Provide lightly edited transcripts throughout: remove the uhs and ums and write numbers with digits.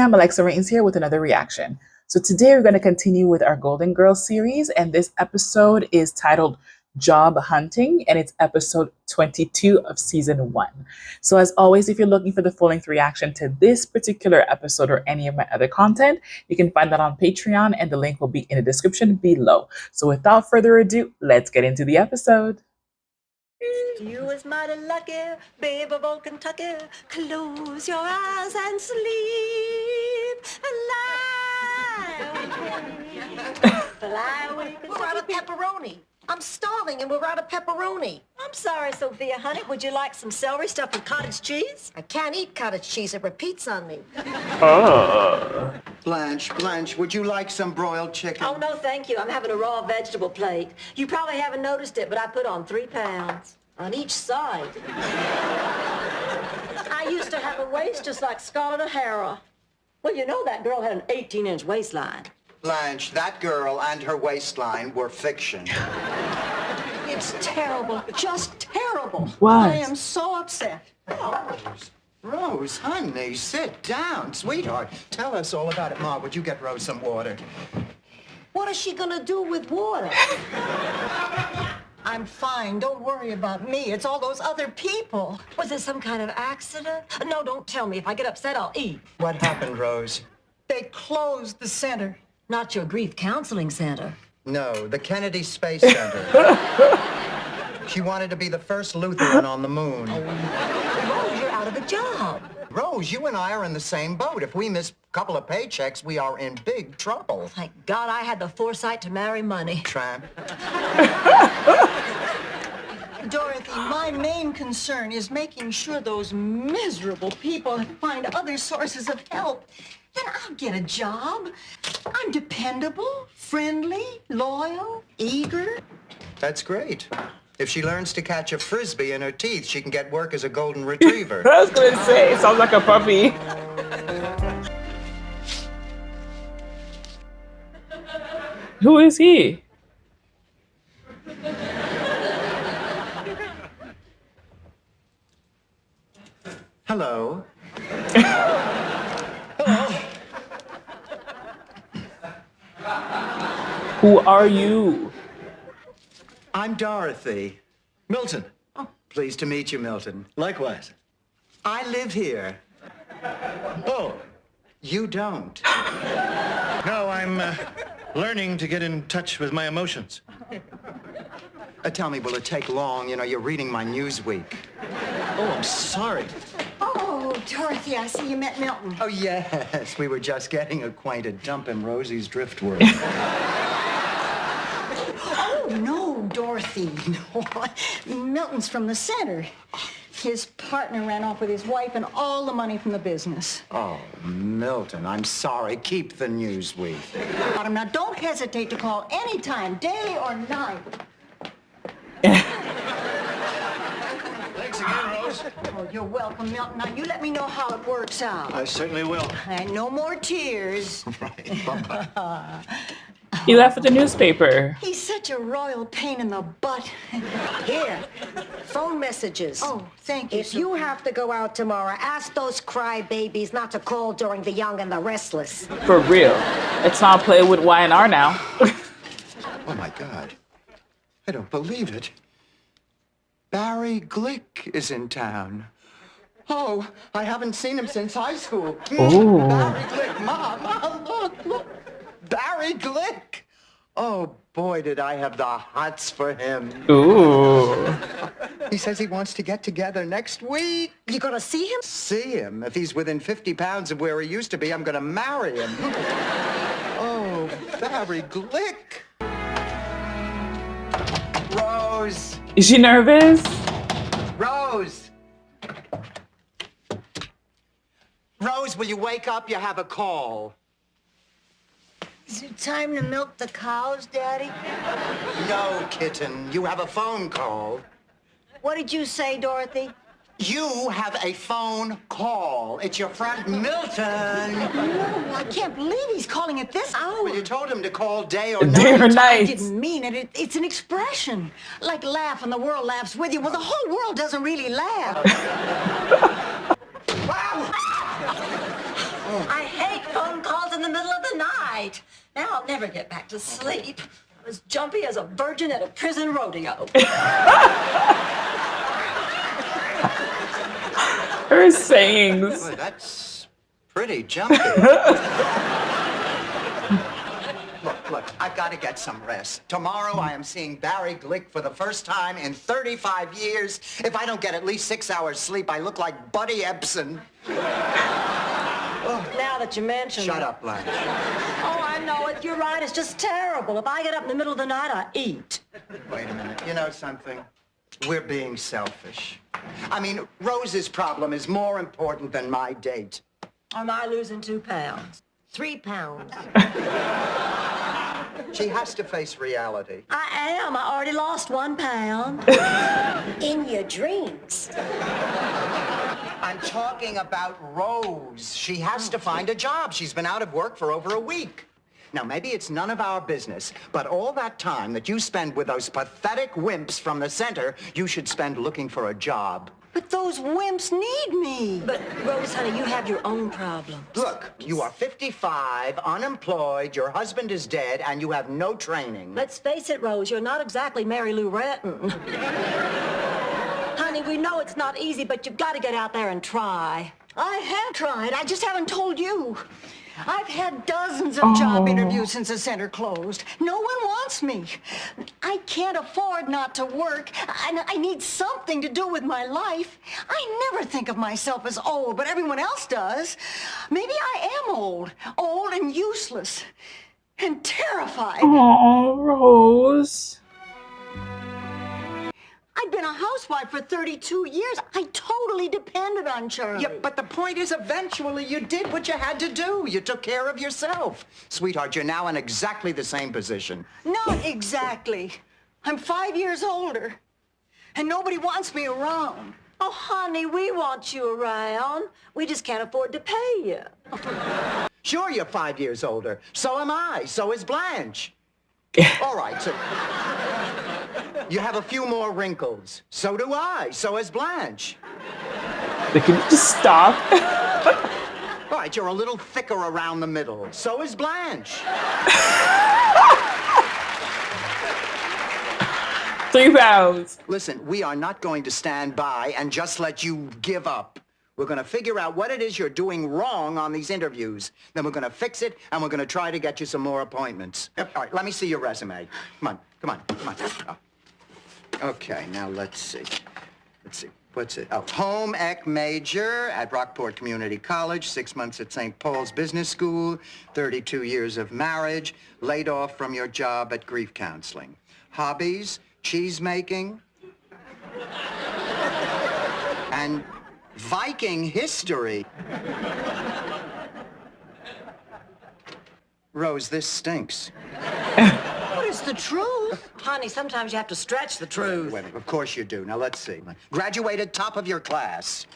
time, Alexa Rains here with another reaction. So today we're going to continue with our Golden Girls series, and this episode is titled Job Hunting, and it's episode 22 of season 1. So as always, if you're looking for the full-length reaction to this particular episode or any of my other content, you can find that on Patreon, and the link will be in the description below. So without further ado, let's get into the episode. You was mighty lucky, babe of old Kentucky. Close your eyes and sleep. Fly away. We're out of pepperoni. I'm starving and we're out of pepperoni. I'm sorry, Sophia, honey. Would you like some celery stuffed with cottage cheese? I can't eat cottage cheese. It repeats on me. Blanche, would you like some broiled chicken? Oh, no, thank you. I'm having a raw vegetable plate. You probably haven't noticed it, but I put on 3 pounds on each side. I used to have a waist just like Scarlett O'Hara. Well, you know that girl had an 18-inch waistline. Blanche, that girl and her waistline were fiction. It's terrible. Just terrible. What? I am so upset. Rose, honey, sit down. Sweetheart, tell us all about it. Ma, would you get Rose some water? What is she gonna do with water? I'm fine. Don't worry about me. It's all those other people. Was it some kind of accident? No, don't tell me. If I get upset, I'll eat. What happened, Rose? They closed the center. Not your grief counseling center. No, the Kennedy Space Center. She wanted to be the first Lutheran on the moon. Rose, you're out of a job. Rose, you and I are in the same boat. If we miss a couple of paychecks, we are in big trouble. Thank God I had the foresight to marry money. Tramp. Dorothy, my main concern is making sure those miserable people find other sources of help. Then I'll get a job. I'm dependable, friendly, loyal, eager. That's great. If she learns to catch a frisbee in her teeth, she can get work as a golden retriever. I was going to say, it sounds like a puppy. Who is he? Hello. Who are you? I'm Dorothy. Milton. Oh, pleased to meet you, Milton. Likewise. I live here. Oh, You don't. no, I'm learning to get in touch with my emotions. Tell me, will it take long? You know, you're reading my Newsweek. Oh, I'm sorry. Oh, Dorothy, I see you met Milton. Oh, yes. We were just getting acquainted, dumping Rosie's driftwood. Oh, no, Dorothy, no. Milton's from the center. His partner ran off with his wife and all the money from the business. Oh, Milton, I'm sorry. Keep the Newsweek. Bottom, now, don't hesitate to call any time, day or night. Thanks again, Rose. Oh, you're welcome, Milton. Now, you let me know how it works out. I certainly will. And no more tears. Right. Bye-bye. He left with the newspaper. He's such a royal pain in the butt. Here, phone messages. Oh, thank you. If you have to go out tomorrow, ask those crybabies not to call during the young and the restless. For real. Let's not play with Y&R now. Oh, my God. I don't believe it. Barry Glick is in town. Oh, I haven't seen him since high school. Ooh. Barry Glick, Mom, look. Barry Glick. Oh, boy, did I have the hots for him. Ooh. He says he wants to get together next week. You gonna see him? See him. If he's within 50 pounds of where he used to be, I'm going to marry him. Oh, Barry Glick. Rose. Is she nervous? Rose. Rose, will you wake up? You have a call. Is it time to milk the cows, Daddy? No, kitten. You have a phone call. What did you say, Dorothy? You have a phone call. It's your friend Milton. No, I can't believe he's calling at this hour. Well, you told him to call day or Day or night. I night. didn't mean it. It's an expression. Like laugh and the world laughs with you. Well, the whole world doesn't really laugh. I hate right. Now I'll never get back to sleep. I'm as jumpy as a virgin at a prison rodeo. Her sayings. Boy, that's pretty jumpy. Look, I've got to get some rest. Tomorrow I am seeing Barry Glick for the first time in 35 years. If I don't get at least 6 hours sleep, I look like Buddy Ebsen. Now that you mention Shut it. up, Blanche. Oh, I know it. You're right. It's just terrible. If I get up in the middle of the night, I eat. Wait a minute. You know something? We're being selfish. I mean, Rose's problem is more important than my date. Or am I losing 2 pounds? 3 pounds. She has to face reality. I am. I already lost 1 pound. In your dreams. I'm talking about Rose. She has to find a job. She's been out of work for over a week. Now, maybe it's none of our business, but all that time that you spend with those pathetic wimps from the center, you should spend looking for a job. But those wimps need me. But, Rose, honey, you have your own problems. Look, you are 55, unemployed, your husband is dead, and you have no training. Let's face it, Rose, you're not exactly Mary Lou Retton. Honey, we know it's not easy, but you've got to get out there and try. I have tried. I just haven't told you. I've had dozens of job interviews since the center closed. No one wants me. I can't afford not to work. I need something to do with my life. I never think of myself as old, but everyone else does. Maybe I am old and useless, and terrified. Oh, Rose. I've been a housewife for 32 years. I totally depended on Charlie. Yeah, but the point is, eventually you did what you had to do. You took care of yourself. Sweetheart, you're now in exactly the same position. Not exactly. I'm 5 years older, and nobody wants me around. Oh, honey, we want you around. We just can't afford to pay you. Sure, you're 5 years older. So am I. So is Blanche. All right, so you have a few more wrinkles. So do I. So is Blanche. They can just stop. All right, you're a little thicker around the middle. So is Blanche. 3 pounds. Listen, we are not going to stand by and just let you give up. We're going to figure out what it is you're doing wrong on these interviews. Then we're going to fix it, and we're going to try to get you some more appointments. All right, let me see your resume. Come on. Oh. Okay, now let's see. What's it? Oh, home ec major at Rockport Community College, 6 months at St. Paul's Business School, 32 years of marriage, laid off from your job at grief counseling. Hobbies, cheese making, and Viking history. Rose, this stinks. But it's the truth. Honey, sometimes you have to stretch the truth. Wait, of course you do. Now, let's see. Graduated top of your class.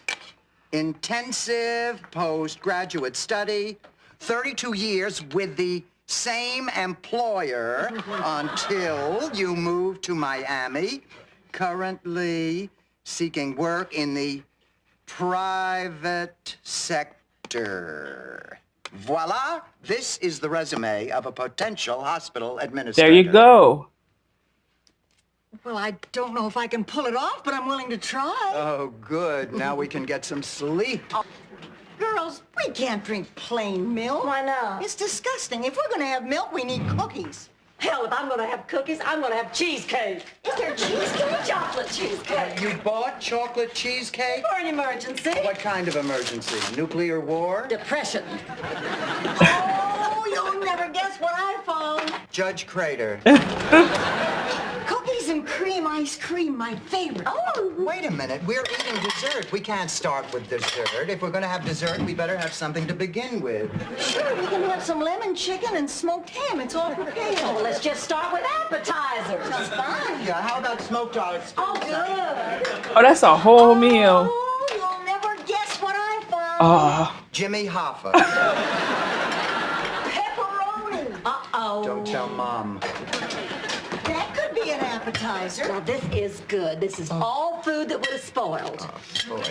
Intensive postgraduate study. 32 years with the same employer until you moved to Miami. Currently seeking work in the private sector. Voila! This is the resume of a potential hospital administrator. There you go. Well, I don't know if I can pull it off, but I'm willing to try. Oh, good. Now we can get some sleep. Girls, we can't drink plain milk. Why not? It's disgusting. If we're going to have milk, we need cookies. Hell, if I'm going to have cookies, I'm going to have cheesecake. Is there cheesecake? Chocolate cheesecake. You bought chocolate cheesecake? For an emergency. What kind of emergency? Nuclear war? Depression. Oh, you'll never guess what I found. Judge Crater. Cookies and cream ice cream, my favorite. Oh, Wait a minute. We're eating dessert. We can't start with dessert. If we're going to have dessert, we better have something to begin with. sure, we can have some lemon chicken and smoked ham. It's all prepared. Oh, let's just start with appetizers. Sounds fine. Yeah, how about smoked oysters? Oh, good. Oh, that's a whole meal. Oh, you'll never guess what I found. Oh, Jimmy Hoffa. Pepperoni. Uh-oh. Don't tell Mom. That could be be an appetizer. Now, this is good. This is all food that would have spoiled. Boy.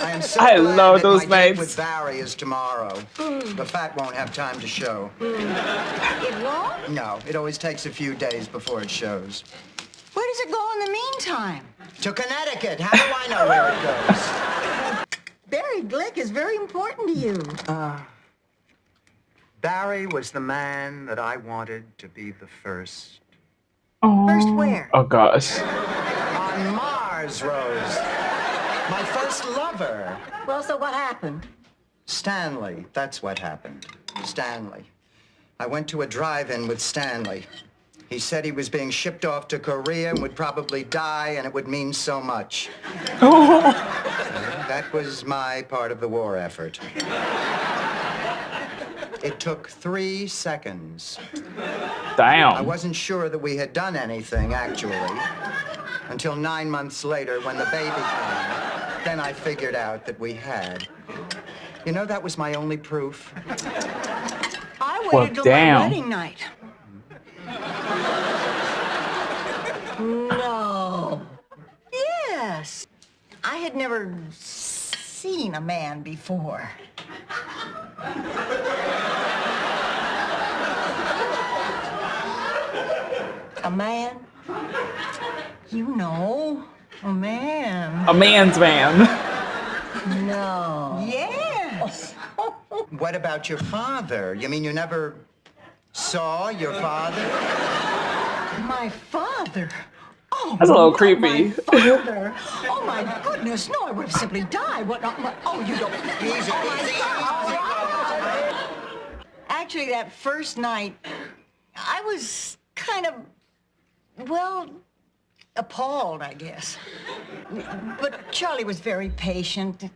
I am so I glad love that those my date nights. with Barry is tomorrow. The fat won't have time to show. It won't? No, it always takes a few days before it shows. Where does it go in the meantime? To Connecticut. How do I know where it goes? Barry Glick is very important to you. Barry was the man that I wanted to be the first. First where? Oh gosh. On Mars, Rose. My first lover. Well, so what happened? Stanley. That's what happened. Stanley. I went to a drive-in with Stanley. He said he was being shipped off to Korea and would probably die, and it would mean so much. That was my part of the war effort. It took 3 seconds. I Damn. wasn't sure that we had done anything, actually, until 9 months later when the baby came. Then I figured out that we had. You know, that was my only proof. I Well, waited till damn. my wedding night. No. Yes. I had never seen a man before. A man? You know, a man. A man's man. No. Yes. What about your father? You mean you never saw your father? My father. Oh, That's a little no, creepy. My father. Oh, my goodness. No, I would have simply died. What? Oh, you don't. Easy, easy, Actually, that first night, I was kind of, well, appalled, I guess. But Charlie was very patient.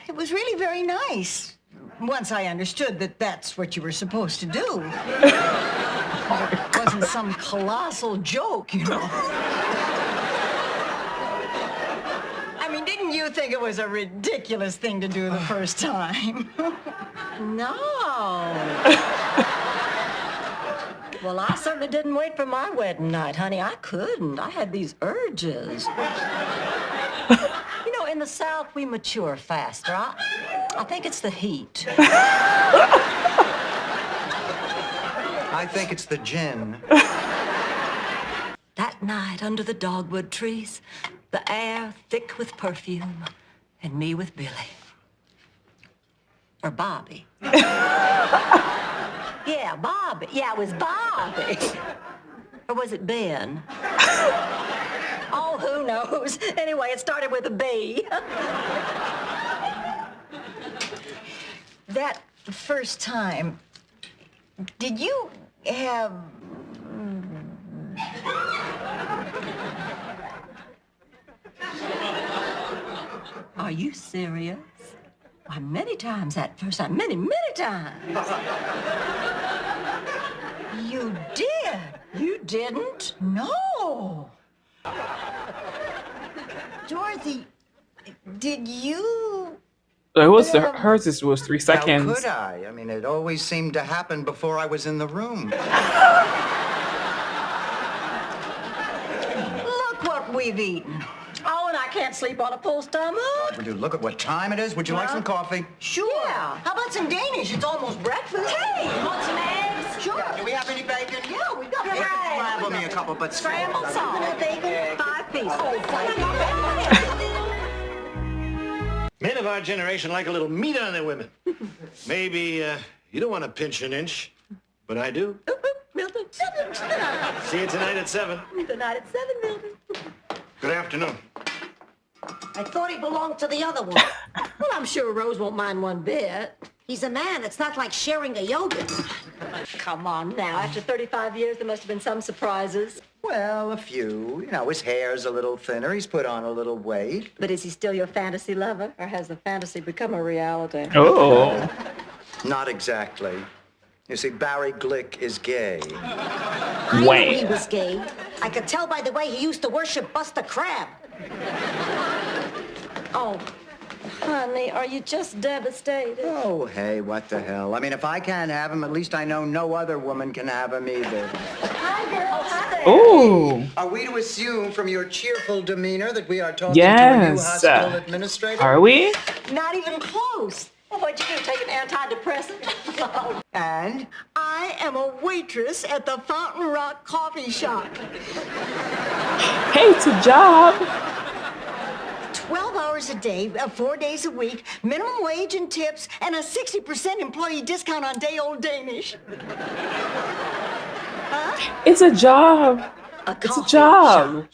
It was really very nice. Once I understood that that's what you were supposed to do. It wasn't some colossal joke, you know. I mean, didn't you think it was a ridiculous thing to do the first time? No. Well, I certainly didn't wait for my wedding night, honey. I couldn't. I had these urges. You know, in the South, we mature faster. I think it's the heat. I think it's the gin. That night under the dogwood trees, the air thick with perfume, and me with Billy. Or Bobby. Yeah, Bobby. Yeah, it was Bobby. Or was it Ben? Oh, who knows? Anyway, it started with a B. That first time, did you have... Are you serious? Why, many times that first time. Many, many times. You did? You didn't? No. Dorothy, did you... It was hers was 3 How seconds. could I? I mean, it always seemed to happen before I was in the room. Look what we've eaten. Oh, and I can't sleep on a full stomach. Would you look at what time it is? Would you like some coffee? Sure. Yeah. How about some Danish? It's almost breakfast. Hey, want some eggs? Sure. Do we have any bacon? Yeah, we got Right. Grab me a couple, but Scrambled salt. Bacon, 5 pieces. Men of our generation like a little meat on their women. Maybe you don't want to pinch an inch, but I do. Milton. See you tonight at 7. Tonight at 7, Milton. Good afternoon. I thought he belonged to the other one. Well, I'm sure Rose won't mind one bit. He's a man. It's not like sharing a yogurt. Come on now. After 35 years, there must have been some surprises. Well, a few. You know, his hair's a little thinner. He's put on a little weight. But is he still your fantasy lover, or has the fantasy become a reality? Oh. Not exactly. You see, Barry Glick is gay. I knew he Wait. was gay. I could tell by the way he used to worship Buster Crab. Oh, honey, are you just devastated? Oh, hey, what the hell? I mean, if I can't have him, at least I know no other woman can have him either. Oh, Are we to assume from your cheerful demeanor that we are talking to a new yes. hospital administrator? Are we? Not even close. Well, what'd you do, take an antidepressant? And I am a waitress at the Fountain Rock Coffee Shop. Hey, it's a job. 12 hours a day, 4 days a week, minimum wage and tips, and a 60% employee discount on day-old Danish. It's a job. It's a job.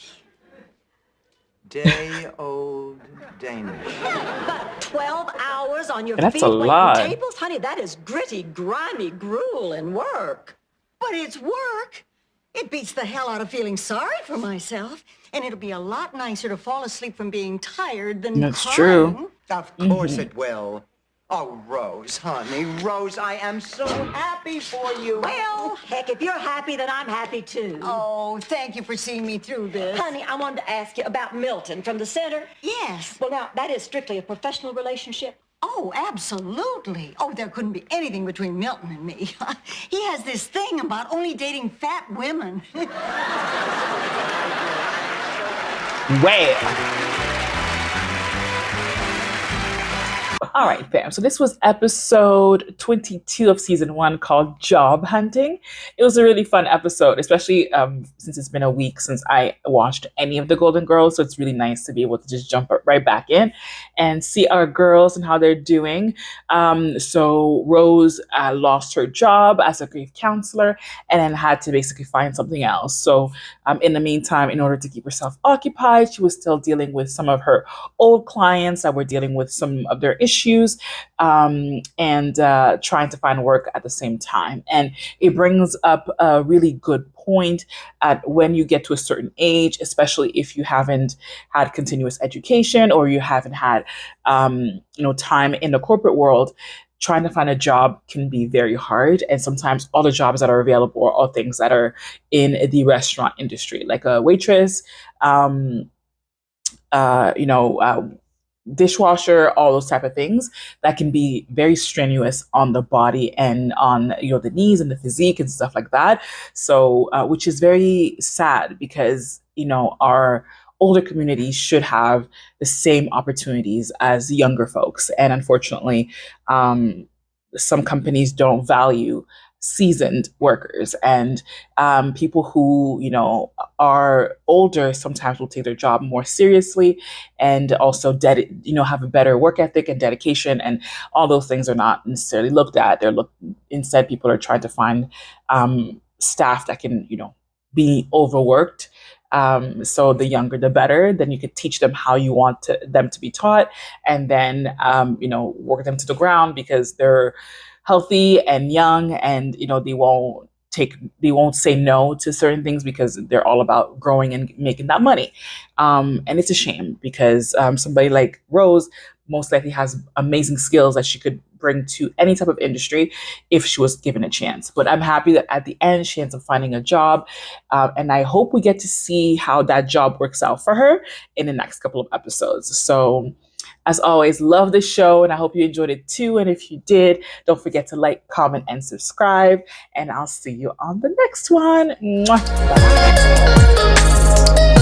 day-old Danish. But 12 hours on your That's feet a waiting lot. tables? Honey, that is gritty, grimy, grueling work. But it's work. It beats the hell out of feeling sorry for myself. And it'll be a lot nicer to fall asleep from being tired than That's crying. true. Of course it will. Oh, Rose, honey, Rose, I am so happy for you. Well, heck, if you're happy, then I'm happy too. Oh, thank you for seeing me through this. Honey, I wanted to ask you about Milton from the center. Yes. Well, now, that is strictly a professional relationship. Oh, absolutely. Oh, there couldn't be anything between Milton and me. He has this thing about only dating fat women. Well. All right, fam. So this was episode 22 of season 1 called Job Hunting. It was a really fun episode, especially since it's been a week since I watched any of the Golden Girls. So it's really nice to be able to just jump right back in and see our girls and how they're doing. So Rose lost her job as a grief counselor and then had to basically find something else. So in the meantime, in order to keep herself occupied, she was still dealing with some of her old clients that were dealing with some of their issues and trying to find work at the same time. And it brings up a really good point at when you get to a certain age, especially if you haven't had continuous education or you haven't had time in the corporate world. Trying to find a job can be very hard, and sometimes all the jobs that are available are all things that are in the restaurant industry, like a waitress, dishwasher, all those type of things that can be very strenuous on the body and on the knees and the physique and stuff like that. So which is very sad because our older communities should have the same opportunities as younger folks, and unfortunately some companies don't value seasoned workers, and people who are older sometimes will take their job more seriously and also have a better work ethic and dedication, and all those things are not necessarily looked at. Instead, people are trying to find staff that can be overworked. So the younger the better, then you could teach them how you want them to be taught, and then work them to the ground because they're healthy and young, and they won't say no to certain things because they're all about growing and making that money. And it's a shame because somebody like Rose most likely has amazing skills that she could bring to any type of industry if she was given a chance. But I'm happy that at the end she ends up finding a job, and I hope we get to see how that job works out for her in the next couple of episodes. So as always, love the show, and I hope you enjoyed it too. And if you did, don't forget to like, comment, and subscribe. And I'll see you on the next one. Mwah. Bye.